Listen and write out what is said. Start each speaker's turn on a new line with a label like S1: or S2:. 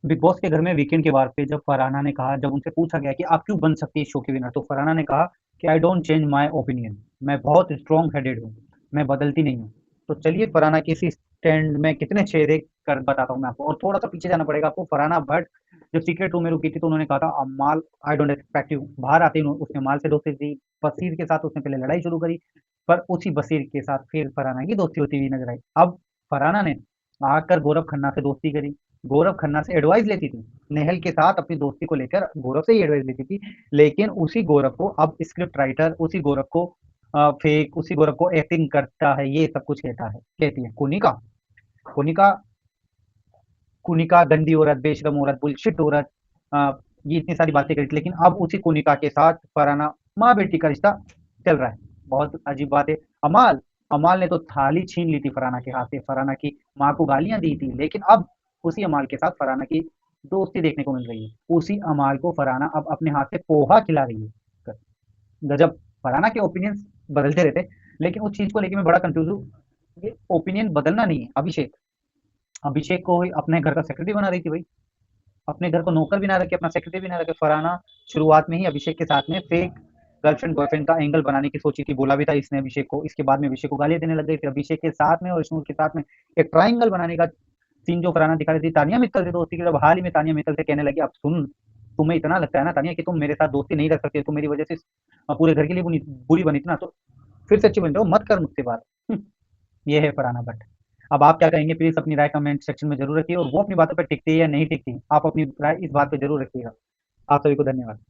S1: Big boss के घर में वीकेंड के वार पे जब फरहाना ने कहा, जब उनसे पूछा गया कि आप क्यों बन सकती है इस शो की विनर, तो फरहाना ने कहा कि I don't change my opinion. मैं बहुत स्ट्रॉन्ग हेडेड हूँ, मैं बदलती नहीं हूँ। तो चलिए फरहाना की इसी स्टैंड में कितने चेहरे कर बताता हूँ मैं आपको, और थोड़ा सा पीछे जाना पड़ेगा आपको। फरहाना भट्ट जब सीक्रेट रूम में रुकी थी तो उन्होंने कहा था अमाल, आई डोंट एक्सपेक्ट यू। बाहर आते ही उसने अमाल से दोस्ती की, बसीर के साथ उसने पहले लड़ाई शुरू करी, पर उसी बसीर के साथ फिर फरहाना की दोस्ती होती हुई नजर आई। अब फरहाना ने आकर गौरव खन्ना से दोस्ती करी, गौरव खन्ना से एडवाइस लेती थी, नेहल के साथ अपनी दोस्ती को लेकर गौरव से ही एडवाइस लेती थी। लेकिन उसी गौरव को अब स्क्रिप्ट राइटर, उसी गौरव को फेक, उसी गौरव को एक्टिंग करता है, ये सब कुछ कहता है, कहती है कुनिका। कुनिका कुनिका गंदी औरत, बेशरम औरत, बुलशिट औरत, ये इतनी सारी बातें करी थी, लेकिन अब उसी कुनिका के साथ फरहाना माँ बेटी का रिश्ता चल रहा है। बहुत अजीब बात है। अमाल अमाल ने तो थाली छीन ली थी फरहाना के हाथ से, फरहाना की माँ को गालियां दी थी, लेकिन अब उसी अमाल के साथ फरहाना की दोस्ती देखने को मिल रही है। उसी अमाल को फरहाना अब अपने हाथ से पोहा खिला रही है। गजब। फरहाना के ओपिनियंस बदलते रहते, लेकिन उस चीज को लेके मैं बड़ा कंफ्यूज हूँ। ये ओपिनियन बदलना नहीं है। अभिषेक अभिषेक को अपने घर का सेक्रेटरी बना रही थी भाई, अपने घर को नौकर भी ना रखे, अपना सेक्रेटरी भी ना रखे। फरहाना शुरुआत में ही अभिषेक के साथ में फेक गर्लफ्रेंड बॉयफ्रेंड का एंगल बनाने की सोची थी, बोला भी था इसने अभिषेक को। इसके बाद में अभिषेक को गालियां देने लग गई, फिर अभिषेक के साथ में और विष्णु के साथ में एक ट्राइंगल बनाने का सीन जो फरहाना दिखा रही थी तानिया मित्तल से दोस्ती की। जब हाल ही में तानिया मित्तल से कहने लगी, अब सुन, तुम्हें इतना लगता है ना तानिया कि तुम मेरे साथ दोस्ती नहीं रख सकती, तुम मेरी वजह से पूरे घर के लिए बुरी बनी थी ना, तो फिर से अच्छी बन जाओ, मत कर मुझसे बात। ये है फरहाना भट्ट। अब आप क्या कहेंगे, प्लीज अपनी राय कमेंट सेक्शन में जरूर रखिए, और वो अपनी बातों पर टिकती है या नहीं टिकती, आप अपनी राय इस बात पे जरूर रखिएगा। आप सभी को धन्यवाद।